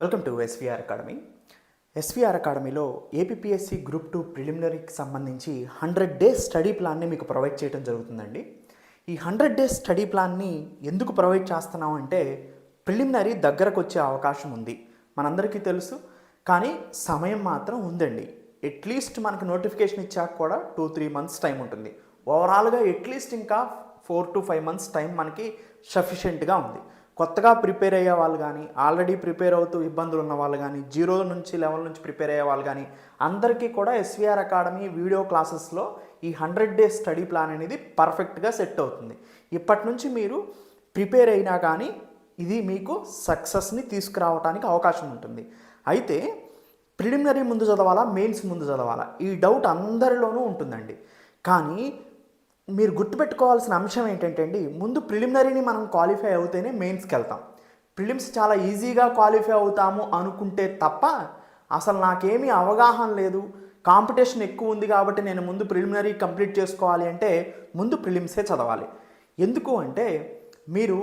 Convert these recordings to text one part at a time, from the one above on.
Welcome to SVR academy. SVR అకాడమీలో APSC group 2 ప్రిలిమినరీకి సంబంధించి 100 days study ప్లాన్ని మీకు ప్రొవైడ్ చేయడం జరుగుతుందండి. ఈ 100 డేస్ స్టడీ ప్లాన్ని ఎందుకు ప్రొవైడ్ చేస్తున్నాం అంటే ప్రిలిమినరీ దగ్గరకు వచ్చే అవకాశం ఉంది, మనందరికీ తెలుసు. కానీ సమయం మాత్రం ఉందండి. అట్లీస్ట్ మనకు నోటిఫికేషన్ ఇచ్చాక కూడా 2-3 మంత్స్ టైం ఉంటుంది. ఓవరాల్గా అట్లీస్ట్ ఇంకా 4 to 5 మంత్స్ టైం మనకి సఫిషియెంట్గా ఉంది. కొత్తగా ప్రిపేర్ అయ్యే వాళ్ళు కానీ, ఆల్రెడీ ప్రిపేర్ అవుతూ ఇబ్బందులు ఉన్న వాళ్ళు కానీ, 0 నుంచి 11 నుంచి ప్రిపేర్ అయ్యే వాళ్ళు కానీ అందరికీ కూడా ఎస్విఆర్ అకాడమీ వీడియో క్లాసెస్లో ఈ 100 డేస్ స్టడీ ప్లాన్ అనేది పర్ఫెక్ట్గా సెట్ అవుతుంది. ఇప్పటి నుంచి మీరు ప్రిపేర్ అయినా కానీ ఇది మీకు సక్సెస్ని తీసుకురావడానికి అవకాశం ఉంటుంది. అయితే ప్రిలిమినరీ ముందు చదవాలా, మెయిన్స్ ముందు చదవాలా, ఈ డౌట్ అందరిలోనూ ఉంటుందండి. కానీ మీరు గుర్తుపెట్టుకోవాల్సిన అంశం ఏంటంటే అండి, ముందు ప్రిలిమినరీని మనం క్వాలిఫై అవుతేనే మెయిన్స్కి వెళ్తాం. ప్రిలిమ్స్ చాలా ఈజీగా క్వాలిఫై అవుతాము అనుకుంటే తప్ప అసలు నాకేమీ అవగాహన లేదు, కాంపిటీషన్ ఎక్కువ ఉంది కాబట్టి నేను ముందు ప్రిలిమినరీ కంప్లీట్ చేసుకోవాలి అంటే ముందు ప్రిలిమ్సే చదవాలి. ఎందుకు అంటే మీరు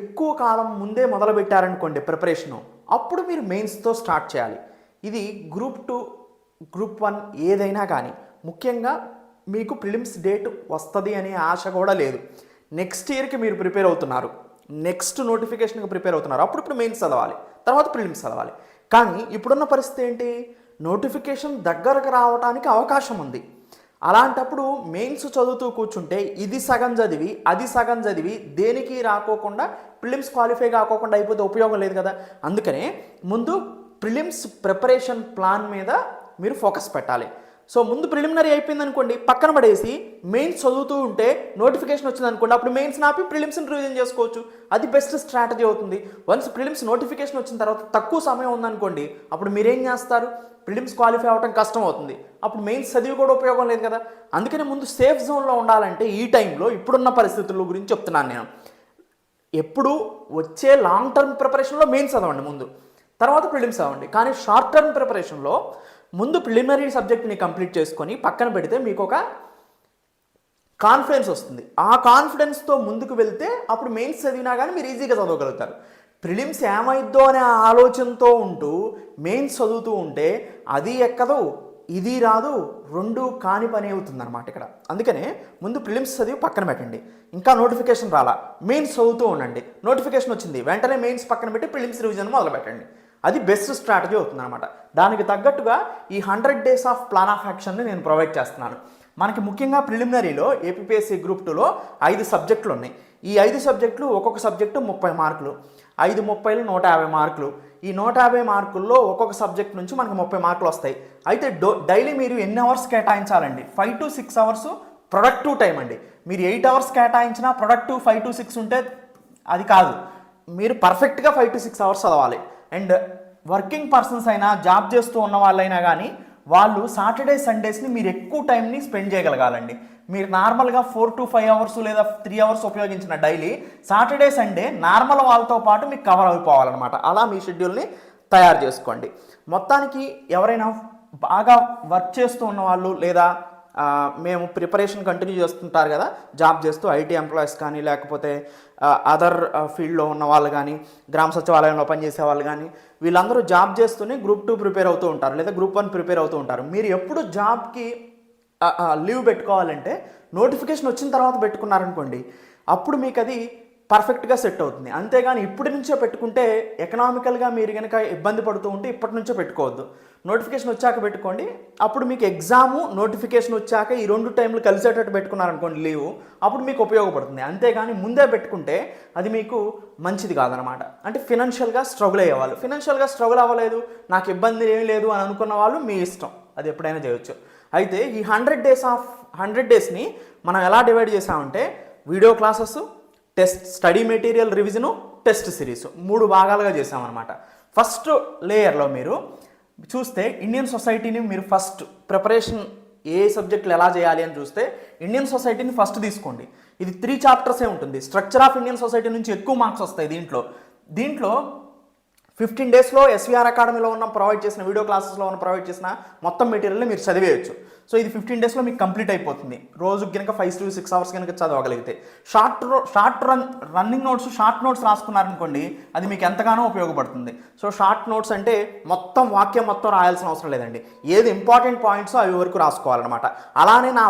ఎక్కువ కాలం ముందే మొదలుపెట్టారనుకోండి ప్రిపరేషను, అప్పుడు మీరు మెయిన్స్తో స్టార్ట్ చేయాలి. ఇది గ్రూప్ 2 గ్రూప్ 1 ఏదైనా కానీ ముఖ్యంగా మీకు ప్రిలిమ్స్ డేట్ వస్తుంది అనే ఆశ కూడా లేదు. నెక్స్ట్ ఇయర్కి మీరు ప్రిపేర్ అవుతున్నారు, నెక్స్ట్ నోటిఫికేషన్కి ప్రిపేర్ అవుతున్నారు, అప్పుడు మెయిన్స్ చదవాలి, తర్వాత ప్రిలిమ్స్ చదవాలి. కానీ ఇప్పుడున్న పరిస్థితి ఏంటి, నోటిఫికేషన్ దగ్గరకు రావడానికి అవకాశం ఉంది. అలాంటప్పుడు మెయిన్స్ చదువుతూ కూర్చుంటే ఇది సగం చదివి అది సగం చదివి దేనికి రాకోకుండా ప్రిలిమ్స్ క్వాలిఫై కాకోకుండా అయిపోతే ఉపయోగం లేదు కదా. అందుకనే ముందు ప్రిలిమ్స్ ప్రిపరేషన్ ప్లాన్ మీద మీరు ఫోకస్ పెట్టాలి. సో ముందు ప్రిలిమినరీ అయిపోయింది అనుకోండి, పక్కన పడేసి మెయిన్స్ చదువుతూ ఉంటే నోటిఫికేషన్ వచ్చింది అనుకోండి, అప్పుడు మెయిన్స్ ఆపి ప్రిలిమ్స్ని రివిజన్ చేసుకోవచ్చు. అది బెస్ట్ స్ట్రాటజీ అవుతుంది. వన్స్ ప్రిలిమ్స్ నోటిఫికేషన్ వచ్చిన తర్వాత తక్కువ సమయం ఉందనుకోండి, అప్పుడు మీరేం చేస్తారు, ప్రిలిమ్స్ క్వాలిఫై అవ్వడం కష్టం అవుతుంది, అప్పుడు మెయిన్స్ చదివి కూడా ఉపయోగం లేదు కదా. అందుకని ముందు సేఫ్ జోన్లో ఉండాలంటే ఈ టైంలో ఇప్పుడున్న పరిస్థితుల గురించి చెప్తున్నాను నేను. ఎప్పుడు వచ్చే లాంగ్ టర్మ్ ప్రిపరేషన్లో మెయిన్స్ చదవండి ముందు, తర్వాత ప్రిలిమ్స్ చదవండి. కానీ షార్ట్ టర్మ్ ప్రిపరేషన్లో ముందు ప్రిలిమినరీ సబ్జెక్ట్ని కంప్లీట్ చేసుకొని పక్కన పెడితే మీకు ఒక కాన్ఫిడెన్స్ వస్తుంది. ఆ కాన్ఫిడెన్స్తో ముందుకు వెళ్తే అప్పుడు మెయిన్స్ చదివినా కానీ మీరు ఈజీగా చదవగలుగుతారు. ప్రిలిమ్స్ ఏమైద్దో అనే ఆలోచనతో ఉంటూ మెయిన్స్ చదువుతూ ఉంటే అది ఎక్కదు, ఇది రాదు, రెండు కాని పని అవుతుంది అనమాట ఇక్కడ. అందుకనే ముందు ప్రిలిమ్స్ చదివి పక్కన పెట్టండి. ఇంకా నోటిఫికేషన్ రాలా, మెయిన్స్ చదువుతూ ఉండండి. నోటిఫికేషన్ వచ్చింది వెంటనే మెయిన్స్ పక్కన పెట్టి ప్రిలిమ్స్ రివిజన్ మొదలు పెట్టండి. అది బెస్ట్ స్ట్రాటజీ అవుతుంది అనమాట. దానికి తగ్గట్టుగా ఈ 100 డేస్ ఆఫ్ ప్లాన్ ఆఫ్ యాక్షన్ని నేను ప్రొవైడ్ చేస్తున్నాను. మనకి ముఖ్యంగా ప్రిలిమినరీలో ఏపీఎస్సి గ్రూప్ 2లో 5 సబ్జెక్టులు ఉన్నాయి. ఈ 5 సబ్జెక్టులు ఒక్కొక్క సబ్జెక్టు 30 మార్కులు, 5 30లు 150 మార్కులు. ఈ 150 మార్కుల్లో ఒక్కొక్క సబ్జెక్ట్ నుంచి మనకి 30 మార్కులు వస్తాయి. అయితే డైలీ మీరు ఎన్ని అవర్స్ కేటాయించాలండి, 5 to 6 అవర్స్ ప్రొడక్టివ్ టైం అండి. మీరు 8 అవర్స్ కేటాయించినా ప్రొడక్టివ్ 5 to 6 ఉంటే అది కాదు. మీరు పర్ఫెక్ట్గా 5 to 6 అవర్స్ చదవాలి. అండ్ వర్కింగ్ పర్సన్స్ అయినా జాబ్ చేస్తూ ఉన్న వాళ్ళైనా కానీ వాళ్ళు సాటర్డే సండేస్ని మీరు ఎక్కువ టైంని స్పెండ్ చేయగలగాలండి. మీరు నార్మల్గా 4 to 5 అవర్స్ లేదా 3 అవర్స్ ఉపయోగించిన డైలీ సాటర్డే సండే నార్మల్ వాళ్ళతో పాటు మీకు కవర్ అయిపోవాలన్నమాట. అలా మీ షెడ్యూల్ని తయారు చేసుకోండి. మొత్తానికి ఎవరైనా బాగా వర్క్ చేస్తూ ఉన్న వాళ్ళు లేదా మేము ప్రిపరేషన్ కంటిన్యూ చేస్తుంటారు కదా, జాబ్ చేస్తూ ఐటీ ఎంప్లాయీస్ కానీ లేకపోతే అదర్ ఫీల్డ్లో ఉన్న వాళ్ళు కానీ, గ్రామ సచివాలయంలో పనిచేసే వాళ్ళు కానీ, వీళ్ళందరూ జాబ్ చేస్తూనే గ్రూప్ 2 ప్రిపేర్ అవుతూ ఉంటారు లేదా గ్రూప్ 1 ప్రిపేర్ అవుతూ ఉంటారు. మీరు ఎప్పుడు జాబ్కి లీవ్ పెట్టుకోవాలంటే నోటిఫికేషన్ వచ్చిన తర్వాత పెట్టుకున్నారనుకోండి, అప్పుడు మీకు అది పర్ఫెక్ట్గా సెట్ అవుతుంది. అంతేగాని ఇప్పటి నుంచే పెట్టుకుంటే ఎకనామికల్గా మీరు కనుక ఇబ్బంది పడుతూ ఉంటే ఇప్పటి నుంచో పెట్టుకోవద్దు. నోటిఫికేషన్ వచ్చాక పెట్టుకోండి. అప్పుడు మీకు ఎగ్జాము నోటిఫికేషన్ వచ్చాక ఈ 2 టైంలు కలిసేటట్టు పెట్టుకున్నారనుకోండి లీవు, అప్పుడు మీకు ఉపయోగపడుతుంది. అంతేగాని ముందే పెట్టుకుంటే అది మీకు మంచిది కాదనమాట. అంటే ఫినాన్షియల్గా స్ట్రగుల్ అయ్యేవాళ్ళు, ఫినాన్షియల్గా స్ట్రగుల్ అవ్వలేదు, నాకు ఇబ్బంది ఏమీ లేదు అని అనుకున్న వాళ్ళు మీ ఇష్టం, అది ఎప్పుడైనా చేయొచ్చు. అయితే ఈ 100 డేస్ని మనం ఎలా డివైడ్ చేసామంటే video classes, test study material revision, test series 3 భాగాలుగా చేసామన్నమాట. ఫస్ట్ లేయర్లో మీరు చూస్తే ఇండియన్ సొసైటీని మీరు ఫస్ట్ ప్రిపరేషన్ ఏ సబ్జెక్టులు ఎలా చేయాలి అని చూస్తే ఇండియన్ సొసైటీని ఫస్ట్ తీసుకోండి. ఇది 3 చాప్టర్సే ఉంటుంది. స్ట్రక్చర్ ఆఫ్ ఇండియన్ సొసైటీ నుంచి ఎక్కువ మార్క్స్ వస్తాయి దీంట్లో 15 డేస్లో ఎస్వీఆర్ అకాడమీలో ఉన్న ప్రొవైడ్ చేసిన వీడియో క్లాసెస్లో ఉన్న ప్రొవైడ్ చేసిన మొత్తం మెటీరియల్ని మీరు చదివేయచ్చు. సో ఇది 15 డేస్లో మీకు కంప్లీట్ అయిపోతుంది. రోజు కనుక 5 to 6 hours కనుక చదవగలిగితే. రన్నింగ్ నోట్స్, షార్ట్ నోట్స్ రాసుకున్నారనుకోండి, అది మీకు ఎంతగానో ఉపయోగపడుతుంది. సో షార్ట్ నోట్స్ అంటే మొత్తం వాక్యం మొత్తం రాయాల్సిన అవసరం లేదండి. ఏది ఇంపార్టెంట్ పాయింట్స్ అవి వరకు రాసుకోవాలన్నమాట. అలానే నా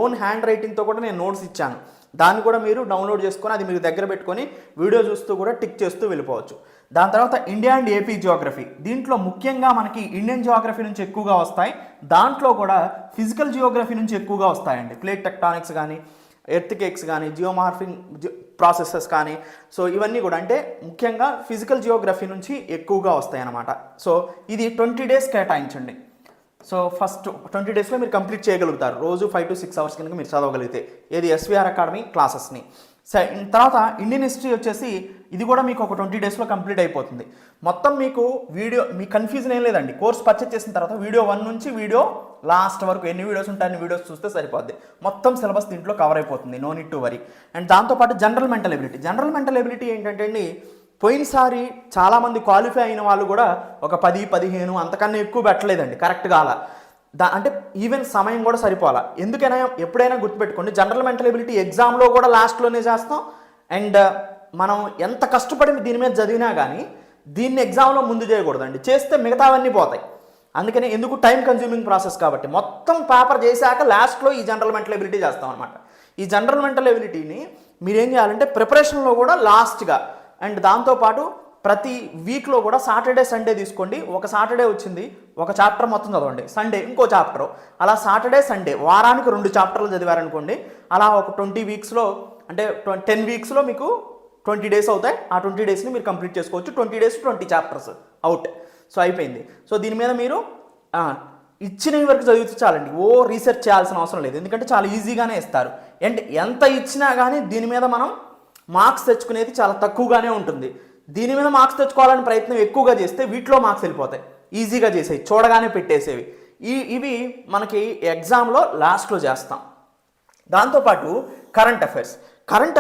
ఓన్ హ్యాండ్ రైటింగ్తో కూడా నేను నోట్స్ ఇచ్చాను. దాన్ని కూడా మీరు డౌన్లోడ్ చేసుకొని అది మీరు దగ్గర పెట్టుకొని వీడియో చూస్తూ కూడా టిక్ చేస్తూ వెళ్ళిపోవచ్చు. దాని తర్వాత ఇండియా అండ్ ఏపీ జియోగ్రఫీ. దీంట్లో ముఖ్యంగా మనకి ఇండియన్ జియోగ్రఫీ నుంచి ఎక్కువగా వస్తాయి. దాంట్లో కూడా ఫిజికల్ జియోగ్రఫీ నుంచి ఎక్కువగా వస్తాయండి. ప్లేట్ టెక్టానిక్స్ కానీ, ఎర్త్క్వేక్స్ కానీ, జియోమార్ఫింగ్ ప్రాసెసెస్ కానీ, సో ఇవన్నీ కూడా అంటే ముఖ్యంగా ఫిజికల్ జియోగ్రఫీ నుంచి ఎక్కువగా వస్తాయి అన్నమాట. సో ఇది 20 days కేటాయించండి. సో ఫస్ట్ 20 daysలో మీరు కంప్లీట్ చేయగలుగుతారు. రోజు 5 to 6 hours కనుక మీరు చదవగలిగితే ఏది ఎస్వీఆర్ అకాడమీ క్లాసెస్ని. తర్వాత ఇండియన్ హిస్టరీ వచ్చేసి ఇది కూడా మీకు ఒక 20 daysలో కంప్లీట్ అయిపోతుంది. మొత్తం మీకు వీడియో మీ కన్ఫ్యూజన్ ఏం లేదండి. కోర్స్ పర్చేస్ చేసిన తర్వాత వీడియో 1 నుంచి వీడియో లాస్ట్ వరకు ఎన్ని వీడియోస్ ఉంటాయి అన్ని వీడియోస్ చూస్తే సరిపోద్ది. మొత్తం సిలబస్ దీంట్లో కవర్ అయిపోతుంది. No need to worry. And దాంతోపాటు జనరల్ మెంటల్ ఎబిలిటీ ఏంటంటే అండి, పోయినసారి చాలామంది క్వాలిఫై అయిన వాళ్ళు కూడా ఒక 10, 15 అంతకన్నా ఎక్కువ పెట్టలేదండి. కరెక్ట్గా అలా అంటే ఈవెన్ సమయం కూడా సరిపోవాలా. ఎందుకైనా ఎప్పుడైనా గుర్తుపెట్టుకోండి, జనరల్ మెంటల్ ఎబిలిటీ ఎగ్జామ్లో కూడా లాస్ట్లోనే చేస్తాం. అండ్ మనం ఎంత కష్టపడి దీని మీద చదివినా కానీ దీన్ని ఎగ్జామ్లో ముందు చేయకూడదండి. చేస్తే మిగతావన్నీ పోతాయి. అందుకని ఎందుకు టైం కన్జ్యూమింగ్ ప్రాసెస్ కాబట్టి మొత్తం పేపర్ చేశాక లాస్ట్లో ఈ జనరల్ మెంటల్ ఎబిలిటీ చేస్తాం అనమాట. ఈ జనరల్ మెంటల్ ఎబిలిటీని మీరేం చేయాలంటే ప్రిపరేషన్లో కూడా లాస్ట్గా అండ్ దాంతోపాటు ప్రతి వీక్లో కూడా సాటర్డే సండే తీసుకోండి. ఒక సాటర్డే వచ్చింది, ఒక చాప్టర్ మొత్తం చదవండి. సండే ఇంకో చాప్టర్, అలా సాటర్డే సండే వారానికి 2 చాప్టర్లు చదివారనుకోండి. అలా ఒక 20 weeksలో అంటే 10 weeksలో మీకు 20 days అవుతాయి. ఆ 20 daysని మీరు కంప్లీట్ చేసుకోవచ్చు. 20 days 20 chapters అవుట్. సో అయిపోయింది. సో దీని మీద మీరు ఇచ్చిన వరకు చదివితే చాలండి. రీసెర్చ్ చేయాల్సిన అవసరం లేదు, ఎందుకంటే చాలా ఈజీగానే ఇస్తారు. అండ్ ఎంత ఇచ్చినా కానీ దీని మీద మనం మార్క్స్ తెచ్చుకునేది చాలా తక్కువగానే ఉంటుంది. దీని మీద మార్క్స్ తెచ్చుకోవాలని ప్రయత్నం ఎక్కువగా చేస్తే వీటిలో మార్క్స్ వెళ్ళిపోతాయి. ఈజీగా చేసేవి, చూడగానే పెట్టేసేవి. ఇవి మనకి ఎగ్జామ్లో లాస్ట్లో చేస్తాం. దాంతోపాటు current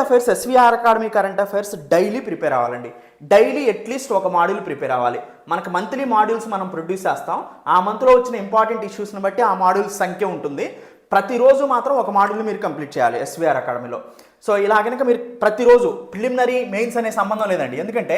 affairs SVR academy current affairs daily prepare అవ్వాలండి. డైలీ అట్లీస్ట్ ఒక మాడ్యూల్ ప్రిపేర్ అవ్వాలి. మనకు మంత్లీ మాడ్యూల్స్ మనం ప్రొడ్యూస్ చేస్తాం. ఆ మంత్లో వచ్చిన ఇంపార్టెంట్ ఇష్యూస్ని బట్టి ఆ మాడ్యూల్స్ సంఖ్య ఉంటుంది. ప్రతిరోజు మాత్రం ఒక మాడ్యూల్ని మీరు కంప్లీట్ చేయాలి ఎస్వీఆర్ అకాడమీలో. సో ఇలా కనుక మీరు ప్రతిరోజు ప్రిలిమినరీ మెయిన్స్ అనే సంబంధం లేదండి. ఎందుకంటే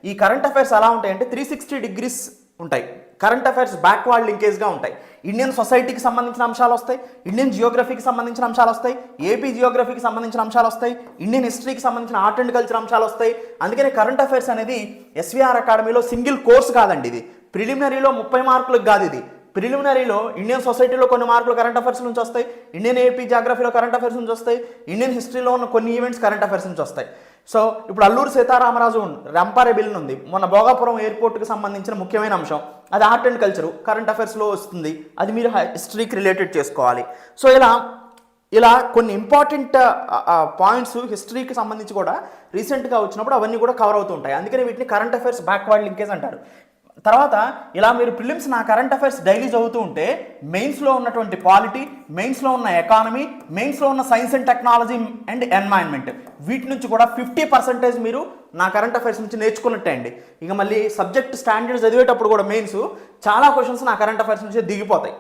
ఈ కరెంట్ అఫైర్స్ ఎలా ఉంటాయంటే 360 degrees ఉంటాయి. కరెంట్ అఫైర్స్ బ్యాక్వర్డ్ లింకేజ్గా ఉంటాయి. ఇండియన్ సొసైటీకి సంబంధించిన అంశాలు వస్తాయి, ఇండియన్ జియోగ్రఫీకి సంబంధించిన అంశాలు వస్తాయి, ఏపీ జియోగ్రఫీకి సంబంధించిన అంశాలు వస్తాయి, ఇండియన్ హిస్టరీకి సంబంధించిన ఆర్ట్ అండ్ కల్చర్ అంశాలు వస్తాయి. అందుకని కరెంట్ అఫైర్స్ అనేది ఎస్వీఆర్ అకాడమీలో సింగిల్ కోర్స్ కాదండి. ఇది ప్రిలిమినరీలో 30 మార్కులకు కాదు. ఇది ప్రిలిమినరీలో ఇండియన్ సొసైటీలో కొన్ని మార్కులు కరెంట్ అఫైర్స్ నుంచి వస్తాయి, ఇండియన్ ఏపీ జాగ్రఫీలో కరెంట్ అఫైర్స్ నుంచి వస్తాయి, ఇండియన్ హిస్టరీలో ఉన్న కొన్ని ఈవెంట్స్ కరెంట్ అఫైర్స్ నుంచి వస్తాయి. సో ఇప్పుడు అల్లూరు సీతారామరాజు రంపారే బిల్లు ఉంది, మొన్న భోగాపురం ఎయిర్పోర్ట్కి సంబంధించిన ముఖ్యమైన అంశం, అది ఆర్ట్ అండ్ కల్చరు కరెంట్ అఫైర్స్లో వస్తుంది. అది మీరు హిస్టరీకి రిలేటెడ్ చేసుకోవాలి. సో ఇలా కొన్ని ఇంపార్టెంట్ పాయింట్స్ హిస్టరీకి సంబంధించి కూడా రీసెంట్గా వచ్చినప్పుడు అవన్నీ కూడా కవర్ అవుతూ ఉంటాయి. అందుకని వీటిని కరెంట్ అఫైర్స్ బ్యాక్వర్డ్ లింకేజ్ అంటారు. తర్వాత ఇలా మీరు ప్రిలిమ్స్ నా కరెంట్ అఫైర్స్ డైలీ చదువుతూ ఉంటే మెయిన్స్లో ఉన్నటువంటి పాలిటీ, మెయిన్స్లో ఉన్న ఎకానమీ, మెయిన్స్లో ఉన్న science and technology and environment, వీటి నుంచి కూడా 50% మీరు నా కరెంట్ అఫైర్స్ నుంచి నేర్చుకున్నట్టే అండి. ఇక మళ్ళీ సబ్జెక్ట్ స్టాండర్డ్స్ చదివేటప్పుడు కూడా మెయిన్స్ చాలా క్వశ్చన్స్ నా కరెంట్ అఫైర్స్ నుంచి దిగిపోతాయి.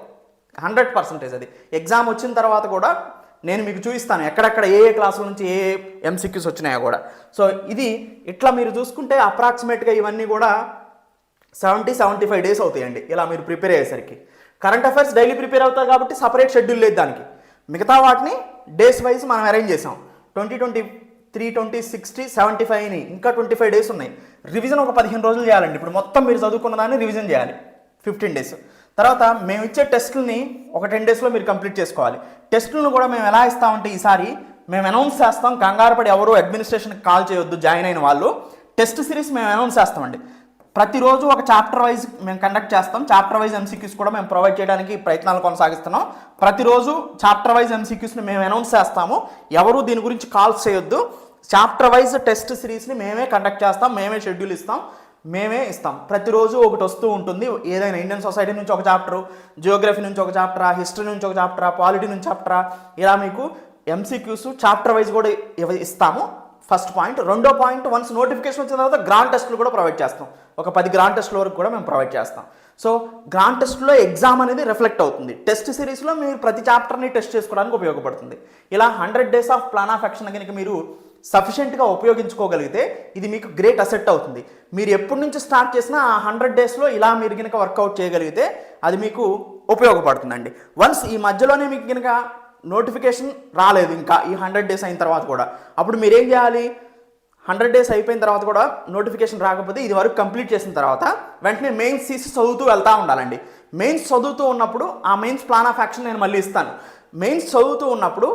100% అది ఎగ్జామ్ వచ్చిన తర్వాత కూడా నేను మీకు చూపిస్తాను ఎక్కడెక్కడ ఏ క్లాసుల నుంచి ఏ MCQs వచ్చినాయో కూడా. సో ఇది ఇట్లా మీరు చూసుకుంటే అప్రాక్సిమేట్గా ఇవన్నీ కూడా 70-75 days అవుతాయండి ఇలా మీరు ప్రిపేర్ అయ్యేసరికి. కరెంట్ అఫైర్స్ డైలీ ప్రిపేర్ అవుతారు కాబట్టి సపరేట్ షెడ్యూల్ లేదు దానికి. మిగతా వాటిని డేస్ వైజ్ మనం అరేంజ్ చేసాం. 20, 23, 20, 60, 75 ఇంకా 25 days ఉన్నాయి. రివిజన్ ఒక 15 రోజులు చేయాలండి. ఇప్పుడు మొత్తం మీరు చదువుకున్న దాన్ని రివిజన్ చేయాలి 15 days. తర్వాత మేము ఇచ్చే టెస్టులని ఒక 10 daysలో మీరు కంప్లీట్ చేసుకోవాలి. టెస్టులను కూడా మేము ఎలా ఇస్తామంటే ఈసారి మేము అనౌన్స్ చేస్తాం. కంగారు పడి ఎవరు అడ్మినిస్ట్రేషన్కి కాల్ చేయొద్దు. జాయిన్ అయిన వాళ్ళు టెస్ట్ సిరీస్ మేము అనౌన్స్ చేస్తామండి. ప్రతిరోజు ఒక చాప్టర్ వైజ్ మేము కండక్ట్ చేస్తాం. చాప్టర్ వైజ్ MCQs కూడా మేము ప్రొవైడ్ చేయడానికి ప్రయత్నాలు కొనసాగిస్తున్నాం. ప్రతిరోజు చాప్టర్ వైజ్ MCQsని మేము అనౌన్స్ చేస్తాము. ఎవరు దీని గురించి కాల్స్ చేయొద్దు. చాప్టర్ వైజ్ టెస్ట్ సిరీస్ని మేమే కండక్ట్ చేస్తాం, మేమే షెడ్యూల్ ఇస్తాం, మేమే ఇస్తాం. ప్రతిరోజు ఒకటి వస్తూ ఉంటుంది. ఏదైనా ఇండియన్ సొసైటీ నుంచి ఒక చాప్టరు, జియోగ్రఫీ నుంచి ఒక చాప్టరా, హిస్టరీ నుంచి ఒక చాప్టరా, పాలిటీ నుంచి చాప్టరా, ఇలా మీకు MCQs చాప్టర్ వైజ్ కూడా ఇస్తాము. First point. రెండో పాయింట్, వన్స్ నోటిఫికేషన్ వచ్చిన తర్వాత గ్రాండ్ టెస్టులు కూడా ప్రొవైడ్ చేస్తాం. ఒక 10 గ్రాండ్ టెస్టుల వరకు కూడా మేము ప్రొవైడ్ చేస్తాం. సో గ్రాండ్ టెస్ట్లో ఎగ్జామ్ అనేది రిఫ్లెక్ట్ అవుతుంది. టెస్ట్ సిరీస్లో మీరు ప్రతి చాప్టర్ని టెస్ట్ చేసుకోవడానికి ఉపయోగపడుతుంది. ఇలా 100 days of plan of action కనుక మీరు సఫిషియెంట్గా ఉపయోగించుకోగలిగితే ఇది మీకు గ్రేట్ అసెట్ అవుతుంది. మీరు ఎప్పటి నుంచి స్టార్ట్ చేసినా ఆ 100 డేస్లో ఇలా మీరు కనుక వర్కౌట్ చేయగలిగితే అది మీకు ఉపయోగపడుతుందండి. వన్స్ ఈ మధ్యలోనే మీకు కనుక నోటిఫికేషన్ రాలేదు ఇంకా ఈ 100 డేస్ అయిన తర్వాత కూడా, అప్పుడు మీరేం చేయాలి? 100 డేస్ అయిపోయిన తర్వాత కూడా నోటిఫికేషన్ రాకపోతే ఇది వరకు కంప్లీట్ చేసిన తర్వాత వెంటనే మెయిన్స్ తీసి చదువుతూ వెళ్తూ ఉండాలండి. మెయిన్స్ చదువుతూ ఉన్నప్పుడు ఆ మెయిన్స్ ప్లాన్ ఆఫ్ యాక్షన్ నేను మళ్ళీ ఇస్తాను. మెయిన్స్ చదువుతూ ఉన్నప్పుడు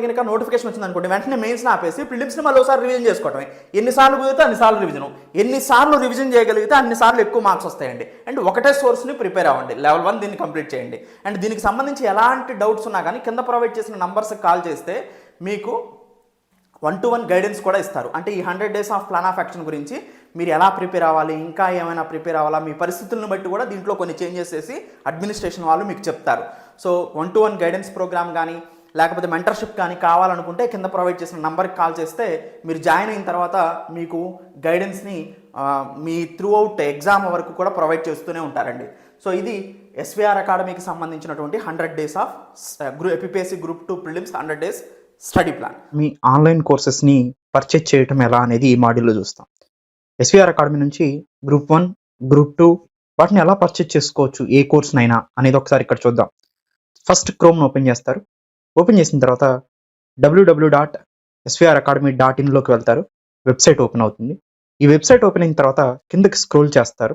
కనుక నోటిఫికేషన్ వచ్చింది అనుకోండి, వెంటనే మెయిన్స్ని ఆపేసి ప్రిలిమ్స్ని మళ్ళీ ఒకసారి రివిజన్ చేసుకోవటమే. ఎన్నిసార్లు కుదిరితే అన్నిసార్లు ఎన్నిసార్లు రివిజన్ చేయగలిగితే అన్నిసార్లు ఎక్కువ మార్క్స్ వస్తాయండి. అండ్ ఒకటే సోర్స్ని ప్రిపేర్ అవ్వండి. లెవెల్ 1 దీన్ని కంప్లీట్ చేయండి. అండ్ దీనికి సంబంధించి ఎలాంటి డౌట్స్ ఉన్నా కానీ కింద ప్రొవైడ్ చేసిన నంబర్స్కి కాల్ చేస్తే మీకు 1-to-1 గైడెన్స్ కూడా ఇస్తారు. అంటే ఈ 100 days of plan of action గురించి మీరు ఎలా ప్రిపేర్ అవ్వాలి, ఇంకా ఏమైనా ప్రిపేర్ అవ్వాలా, మీ పరిస్థితులను బట్టి కూడా దీంట్లో కొన్ని చేంజెస్ చేసి అడ్మినిస్ట్రేషన్ వాళ్ళు మీకు చెప్తారు. సో 1-to-1 గైడెన్స్ ప్రోగ్రామ్ కానీ లేకపోతే మెంటర్షిప్ కానీ కావాలనుకుంటే కింద ప్రొవైడ్ చేసిన నంబర్కి కాల్ చేస్తే మీరు జాయిన్ అయిన తర్వాత మీకు గైడెన్స్ని మీ త్రూ అవుట్ ఎగ్జామ్ వరకు కూడా ప్రొవైడ్ చేస్తూనే ఉంటారండి. సో ఇది ఎస్విఆర్ అకాడమీకి సంబంధించినటువంటి 100 days of APPSC group 2 prelims 100 days study plan. మీ ఆన్లైన్ కోర్సెస్ని పర్చేజ్ చేయటం ఎలా అనేది ఈ మాడ్యూల్లో చూస్తాం. ఎస్విఆర్ అకాడమీ నుంచి గ్రూప్ 1, గ్రూప్ 2 వాటిని ఎలా పర్చేజ్ చేసుకోవచ్చు, ఏ కోర్స్నైనా అనేది ఒకసారి ఇక్కడ చూద్దాం. ఫస్ట్ క్రోమ్ను ఓపెన్ చేస్తారు. ఓపెన్ చేసిన తర్వాత www.svracademy.in వెళ్తారు. వెబ్సైట్ ఓపెన్ అవుతుంది. ఈ వెబ్సైట్ ఓపెన్ అయిన తర్వాత కిందకి స్క్రోల్ చేస్తారు.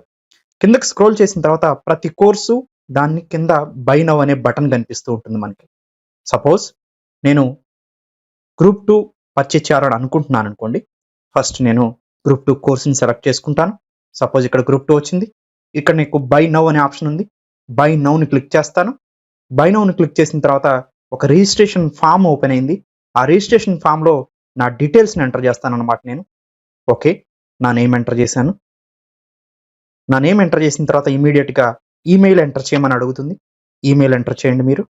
కిందకి స్క్రోల్ చేసిన తర్వాత ప్రతి కోర్సు దాన్ని కింద బై నౌ అనే బటన్ కనిపిస్తూ ఉంటుంది మనకి. సపోజ్ నేను గ్రూప్ 2 పర్చేజ్ చేయాలని అనుకుంటున్నాను అనుకోండి. ఫస్ట్ నేను గ్రూప్ 2 కోర్సుని సెలెక్ట్ చేసుకుంటాను. సపోజ్ ఇక్కడ గ్రూప్ 2 వచ్చింది. ఇక్కడ నీకు బై నౌ అనే ఆప్షన్ ఉంది. బై నౌని క్లిక్ చేస్తాను. బై నౌని క్లిక్ చేసిన తర్వాత ఒక రిజిస్ట్రేషన్ ఫామ్ ఓపెన్ అయింది. ఆ రిజిస్ట్రేషన్ ఫామ్లో నా డీటెయిల్స్ని ఎంటర్ చేస్తాను అనమాట నేను. ఓకే, నా నేమ్ ఎంటర్ చేశాను. నా నేమ్ ఎంటర్ చేసిన తర్వాత ఇమీడియట్గా ఈమెయిల్ ఎంటర్ చేయమని అడుగుతుంది. ఈమెయిల్ ఎంటర్ చేయండి మీరు.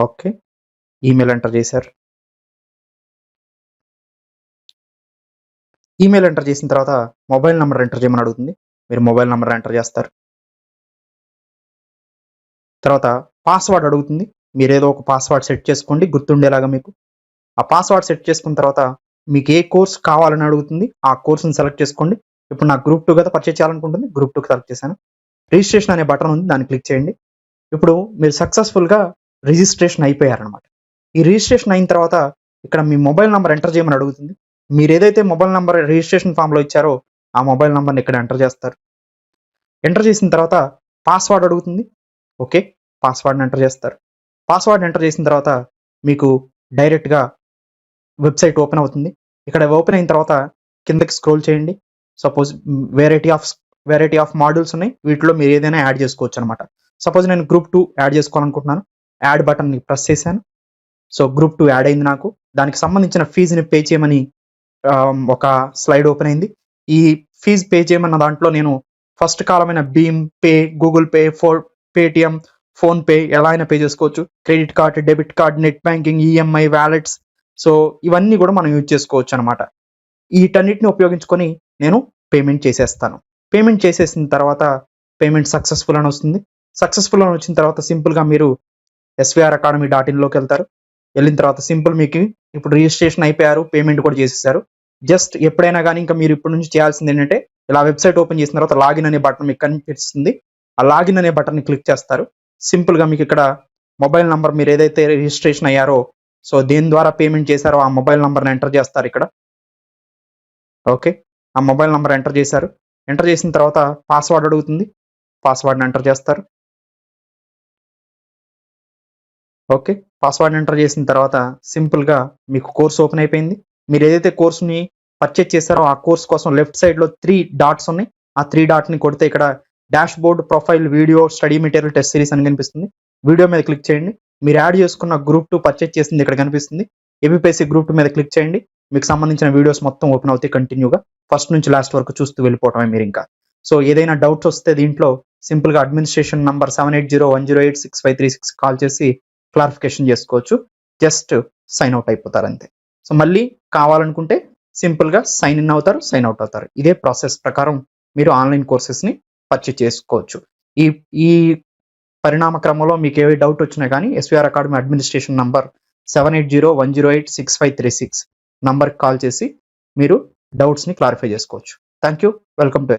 ఓకే, ఈమెయిల్ ఎంటర్ చేశారు. ఈమెయిల్ ఎంటర్ చేసిన తర్వాత మొబైల్ నెంబర్ ఎంటర్ చేయమని అడుగుతుంది. మీరు మొబైల్ నెంబర్ ఎంటర్ చేస్తారు. తర్వాత పాస్వర్డ్ అడుగుతుంది. మీరు ఏదో ఒక పాస్వర్డ్ సెట్ చేసుకోండి గుర్తుండేలాగా మీకు. ఆ పాస్వర్డ్ సెట్ చేసుకున్న తర్వాత మీకు ఏ కోర్స్ కావాలని అడుగుతుంది. ఆ కోర్సుని సెలెక్ట్ చేసుకోండి. ఇప్పుడు నాకు గ్రూప్ 2 కదా పర్చేజ్ చేయాలనుకుంటుంది. గ్రూప్ 2కి సెలెక్ట్ చేశాను. రిజిస్ట్రేషన్ అనే బటన్ ఉంది, దాన్ని క్లిక్ చేయండి. ఇప్పుడు మీరు సక్సెస్ఫుల్గా రిజిస్ట్రేషన్ అయిపోయారనమాట. ఈ రిజిస్ట్రేషన్ అయిన తర్వాత ఇక్కడ మీ మొబైల్ నెంబర్ ఎంటర్ చేయమని అడుగుతుంది. మీరు ఏదైతే మొబైల్ నెంబర్ రిజిస్ట్రేషన్ ఫామ్లో ఇచ్చారో ఆ మొబైల్ నెంబర్ని ఇక్కడ ఎంటర్ చేస్తారు. ఎంటర్ చేసిన తర్వాత పాస్వర్డ్ అడుగుతుంది. ఓకే, పాస్వర్డ్ని ఎంటర్ చేస్తారు. పాస్వర్డ్ ఎంటర్ చేసిన తర్వాత మీకు డైరెక్ట్గా వెబ్సైట్ ఓపెన్ అవుతుంది. ఇక్కడ ఓపెన్ అయిన తర్వాత కిందకి స్క్రోల్ చేయండి. సపోజ్ వెరైటీ ఆఫ్ మాడ్యూల్స్ ఉన్నాయి. వీటిలో మీరు ఏదైనా యాడ్ చేసుకోవచ్చు అనమాట. సపోజ్ నేను గ్రూప్ 2 యాడ్ చేసుకోవాలనుకుంటున్నాను. యాడ్ బటన్ని ప్రెస్ చేశాను. సో గ్రూప్ 2 యాడ్ అయింది నాకు. దానికి సంబంధించిన ఫీజుని పే చేయమని ఒక స్లైడ్ ఓపెన్ అయింది. ఈ ఫీజు పే చేయమన్న దాంట్లో నేను ఫస్ట్ కాలమైన భీమ్ pay, Google pay, Paytm, PhonePe ఎలా అయినా పే చేసుకోవచ్చు. Credit card, debit card, net banking, EMI, wallets, so ఇవన్నీ కూడా మనం యూజ్ చేసుకోవచ్చు అనమాట. వీటన్నిటిని ఉపయోగించుకొని నేను పేమెంట్ చేసేస్తాను. పేమెంట్ చేసేసిన తర్వాత పేమెంట్ సక్సెస్ఫుల్ అని వస్తుంది. సక్సెస్ఫుల్ అని వచ్చిన తర్వాత సింపుల్గా మీరు svracademy.in వెళ్తారు. వెళ్ళిన తర్వాత సింపుల్ మీకు ఇప్పుడు రిజిస్ట్రేషన్ అయిపోయారు, పేమెంట్ కూడా చేసేసారు. జస్ట్ ఎప్పుడైనా కానీ ఇంకా మీరు ఇప్పటి నుంచి చేయాల్సింది ఏంటంటే ఇలా వెబ్సైట్ ఓపెన్ చేసిన తర్వాత లాగిన్ అనే బటన్ మీకు కనిపిస్తుంది. ఆ లాగిన్ అనే బటన్ని క్లిక్ చేస్తారు. సింపుల్గా మీకు ఇక్కడ మొబైల్ నంబర్ మీరు ఏదైతే రిజిస్ట్రేషన్ అయ్యారో సో దేని ద్వారా పేమెంట్ చేశారో ఆ మొబైల్ నంబర్ని ఎంటర్ చేస్తారు ఇక్కడ. ఓకే, ఆ మొబైల్ నంబర్ ఎంటర్ చేశారు. ఎంటర్ చేసిన తర్వాత పాస్వర్డ్ అడుగుతుంది. పాస్వర్డ్ని ఎంటర్ చేస్తారు. ఓకే, పాస్వర్డ్ ఎంటర్ చేసిన తర్వాత సింపుల్గా మీకు కోర్స్ ఓపెన్ అయిపోయింది. మీరు ఏదైతే కోర్సుని పర్చేజ్ చేశారో ఆ కోర్స్ కోసం లెఫ్ట్ సైడ్లో 3 డాట్స్ ఉన్నాయి. ఆ 3 డాట్ని కొడితే ఇక్కడ dash board, profile, video, study material, test series అని కనిపిస్తుంది. వీడియో మీద క్లిక్ చేయండి. మీరు యాడ్ చేసుకున్న గ్రూప్ 2 పర్చేజ్ చేసింది ఇక్కడ కనిపిస్తుంది. ఏపీపీఎస్సీ గ్రూప్ 2 మీద క్లిక్ చేయండి. మీకు సంబంధించిన వీడియోస్ మొత్తం ఓపెన్ అవుతాయి కంటిన్యూగా. ఫస్ట్ నుంచి లాస్ట్ వరకు చూస్తూ వెళ్ళిపోవటమే మీరు ఇంకా. సో ఏదైనా డౌట్స్ వస్తే దీంట్లో సింపుల్గా అడ్మినిస్ట్రేషన్ నంబర్ 7801086536 కాల్ చేసి క్లారిఫికేషన్ చేసుకోవచ్చు. జస్ట్ సైన్ అవుట్ అయిపోతారు అంతే. సో మళ్ళీ కావాలనుకుంటే సింపుల్గా సైన్ ఇన్ అవుతారు, సైన్ అవుట్ అవుతారు. ఇదే ప్రాసెస్ ప్రకారం మీరు ఆన్లైన్ కోర్సెస్ని పర్చేజ్ చేసుకోవచ్చు. ఈ ఈ పరిణామ క్రమంలో మీకు ఏ డౌట్ వచ్చినా కానీ ఎస్విఆర్ అకాడమీ అడ్మినిస్ట్రేషన్ నంబర్ 7801086536 నంబర్కి కాల్ చేసి మీరు డౌట్స్ని క్లారిఫై చేసుకోవచ్చు. Thank you. Welcome to